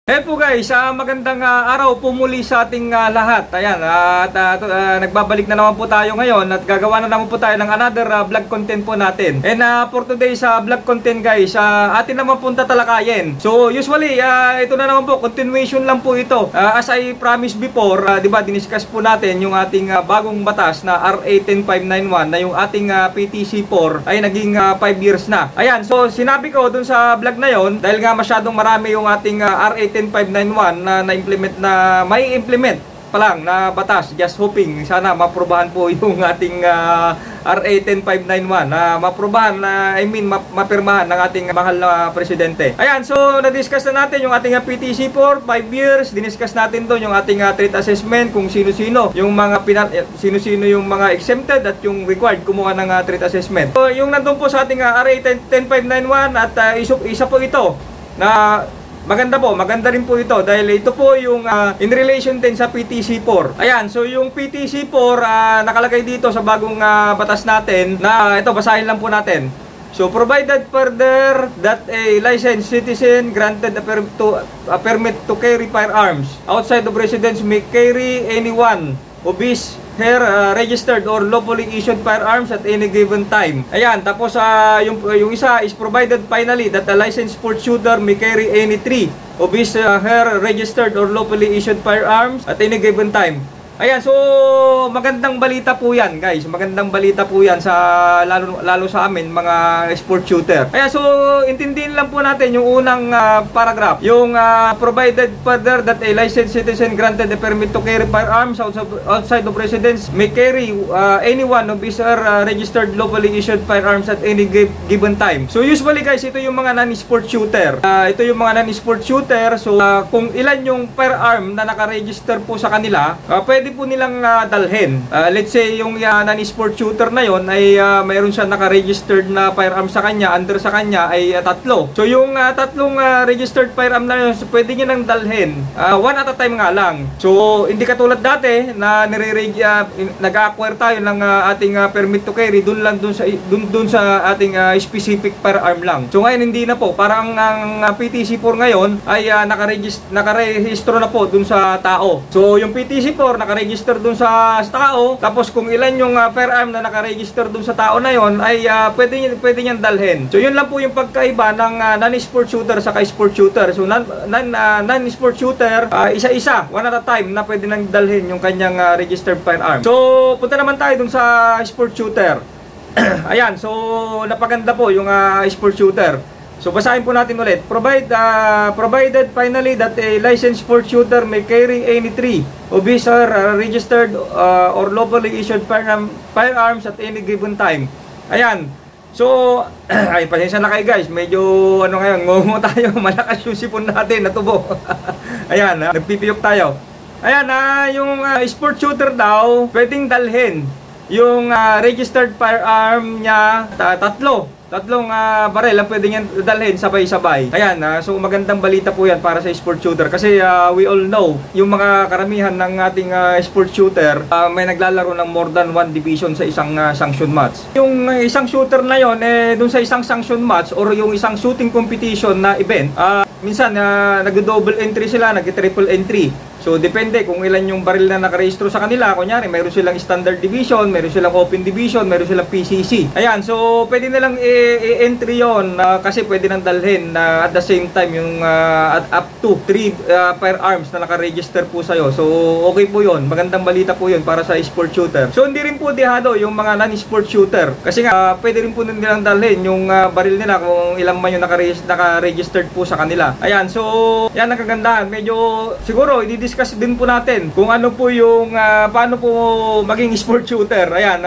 Hey po guys, magandang araw po muli sa ating lahat. Ayan, nagbabalik na naman po tayo ngayon at gagawa na naman po tayo ng another vlog content po natin. And for today sa vlog content guys, atin naman po tatalakayin. So usually, ito na naman po, continuation lang po ito. As I promised before, di ba, diniscuss po natin yung ating bagong batas na RA 10591 na yung ating PTC4 ay naging 5 years na. Ayan, so sinabi ko dun sa vlog na yon, dahil nga masyadong marami yung ating RA 10591 na na-implement na may implement pa lang na batas, just hoping sana maprobahan po yung ating RA 10591 na maprobahan na mapirmahan ng ating mahal na presidente. Ayan, so na-discuss na natin yung ating PTC4 5 years, diniscuss natin doon yung ating threat assessment, kung sino-sino yung mga sino-sino yung mga exempted at yung required kumuha ng threat assessment. So yung nandun po sa ating RA 10591 at isa po ito na maganda rin po ito dahil ito po yung in relation din sa PTC4. Ayan, so yung PTC4 nakalagay dito sa bagong batas natin na ito, basahin lang po natin. So provided further that a licensed citizen granted a permit to carry firearms outside of residence may carry anyone who is registered or lawfully issued firearms at any given time. Ayan, tapos yung isa is provided finally that a licensed sport shooter may carry any three of his registered or lawfully issued firearms at any given time. Ayan, so magandang balita po yan guys, magandang balita po yan sa lalo sa amin mga sport shooter. Ayan, so intindihin lang po natin yung unang paragraph, yung provided further that a licensed citizen granted a permit to carry firearms outside of residence may carry anyone of his registered lawfully issued firearms at any given time. So usually guys, ito yung mga non-sport shooter, ito yung mga non-sport shooter. So kung ilan yung firearm na nakaregister po sa kanila, pwede po nilang dalhin. Let's say yung non-sport shooter na yon ay mayroon siya naka-registered na firearm sa kanya, under sa kanya ay tatlo. So yung tatlong registered firearm na yun, so pwede nyo nang dalhin one at a time nga lang. So hindi katulad dati na nag-acquire tayo ng ating permit to carry dun sa ating specific firearm lang. So ngayon hindi na po, parang ang PTC4 ngayon ay nakarehistro na po dun sa tao. So yung PTC4 naka-register dun sa tao, tapos kung ilan yung firearm na naka-register dun sa tao na yon ay pwede niyang dalhin. So yun lang po yung pagkaiba ng non-sport shooter sa sport shooter. So non-sport shooter, isa-isa, one at a time na pwede nang dalhin yung kanyang registered firearm. So punta naman tayo dun sa sport shooter. Ayan, so napaganda po yung sport shooter. So basahin po natin ulit. Provided finally that a licensed sport shooter may carry any three of his registered or lawfully issued firearms at any given time. Ayan. So, ay pasensya na kayo guys. Medyo ano ngayon, ngumo tayo. Malakas yung sipon natin, natubo. Ayan, nagpipiyok tayo. Ayan, yung sport shooter daw, pwedeng dalhin yung registered firearm niya, tatlong barel ang pwede niyang dalhin sabay-sabay. Ayan, so magandang balita po yan para sa sport shooter kasi we all know, yung mga karamihan ng ating sport shooter may naglalaro ng more than one division sa isang sanction match. Yung isang shooter na yon, dun sa isang sanction match or yung isang shooting competition na event, minsan nag-double entry sila, nag-triple entry. So depende kung ilan yung baril na nakarehistro sa kanila. Kunyari, mayroon silang standard division, mayroon silang open division, mayroon silang PCC. Ayan, so pwede nilang i-entry yon kasi pwede nang dalhin at the same time yung up to 3 firearms na nakaregister po sa'yo. So okay po yon, magandang balita po yon para sa sport shooter. So hindi rin po dehado yung mga non-sport shooter kasi nga pwede rin po nilang dalhin yung baril nila kung ilang man yung nakaregistered po sa kanila. Ayan, so yan ang kagandahan. Medyo siguro i-discuss din po natin kung ano po yung paano po maging sport shooter. Ayan,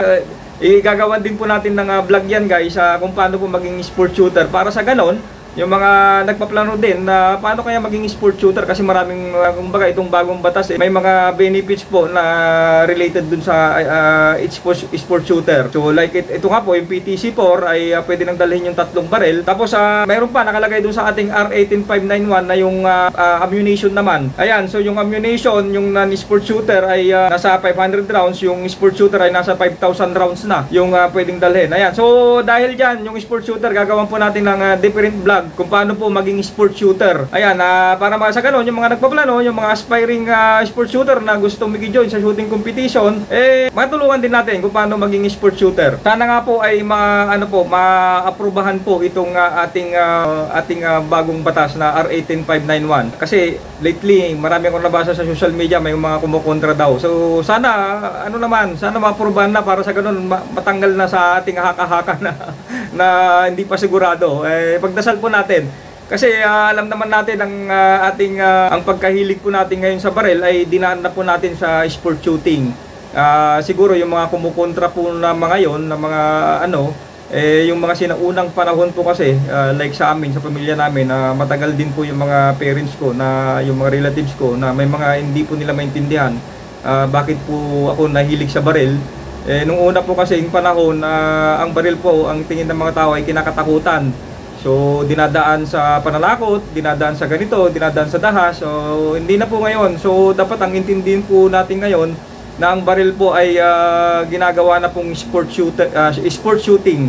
igagawan din po natin ng vlog yan guys kung paano po maging sport shooter para sa ganon yung mga nagpaplano din na paano kaya maging sport shooter kasi maraming kumbaga itong bagong batas may mga benefits po na related dun sa sport shooter. So like ito nga po yung PTC4 ay pwede nang dalhin yung tatlong barel. Tapos mayroon pa nakalagay dun sa ating R18591 na yung ammunition naman. Ayan, so yung ammunition yung non-sport shooter ay nasa 500 rounds, yung sport shooter ay nasa 5,000 rounds na yung pwedeng dalhin. Ayan, so dahil dyan yung sport shooter gagawin po natin ng different vlog vlog kung paano po maging sport shooter. Ayan, para sa ganun, yung mga nagpaplano, yung mga aspiring sport shooter na gustong mag-join sa shooting competition, matulungan din natin kung paano maging sport shooter. Sana nga po ay ma-aprobahan po itong ating bagong batas na RA 10591. Kasi lately, marami akong nabasa sa social media, may mga kumukontra daw. So sana sana ma-aprobahan na para sa ganun matanggal na sa ating haka-haka na hindi pa sigurado. Pagdasal po natin. Kasi alam naman natin ang pagkahilig po natin ngayon sa baril ay dinaan na po natin sa sport shooting. Siguro yung mga kumukontra po na mga yon, na mga yung mga sinaunang panahon po kasi like sa amin, sa pamilya namin, matagal din po yung mga parents ko, na yung mga relatives ko na may mga hindi po nila maintindihan bakit po ako nahilig sa baril. Nung una po kasi yung panahon, ang baril po, ang tingin ng mga tao ay kinakatakutan. So dinadaan sa panalakot, dinadaan sa ganito, dinadaan sa dahas. So hindi na po ngayon. So dapat ang intindihin po natin ngayon na ang baril po ay ginagawa na pong sport shooting.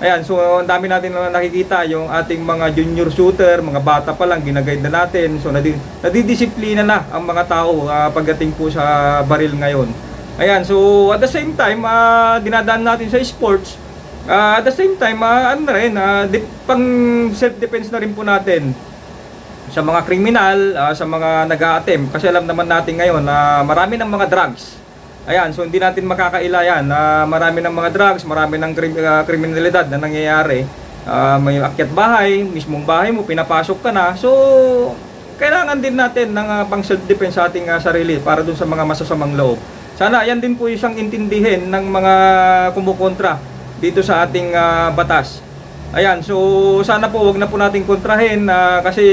Ayan, so ang dami natin na nakikita yung ating mga junior shooter, mga bata pa lang, ginaguide na natin. So nadidisiplina na ang mga tao pagdating po sa baril ngayon. Ayan, so at the same time, dinadaan natin sa sports. At the same time, pang self-defense na rin po natin sa mga kriminal, sa mga nag-a-attempt. Kasi alam naman natin ngayon na marami ng mga drugs. Ayan, so hindi natin makakaila yan. Marami ng mga drugs, marami ng kriminalidad na nangyayari. May akyat bahay, mismong bahay mo, pinapasok ka na. So, kailangan din natin ng pang self-defense sa ating sarili para dun sa mga masasamang loob. Sana yan din po isang intindihin ng mga kumukontra dito sa ating batas. Ayan, so sana po wag na po nating kontrahin kasi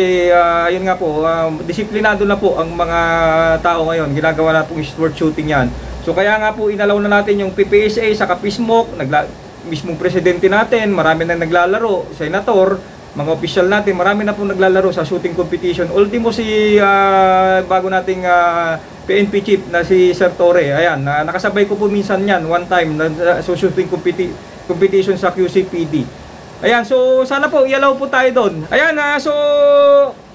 yun nga po, disiplinado na po ang mga tao ngayon. Ginagawa na pong sport shooting yan. So kaya nga po inalaw na natin yung PPSA sa Kapismok, mismong presidente natin, marami na naglalaro, senator, mga opisyal natin, marami na po naglalaro sa shooting competition. Ultimo si bago nating PNP chief na si Sir Torre. Ayan, nakasabay ko po minsan yan one time sa shooting competition sa QCPD. Ayan, so sana po i-allow po tayo doon. Ayan, so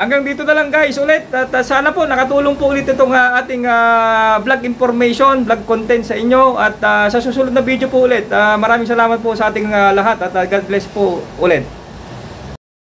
hanggang dito na lang guys ulit. At sana po nakatulong po ulit itong ating vlog information, vlog content sa inyo. At sa susunod na video po ulit, maraming salamat po sa ating lahat at God bless po ulit.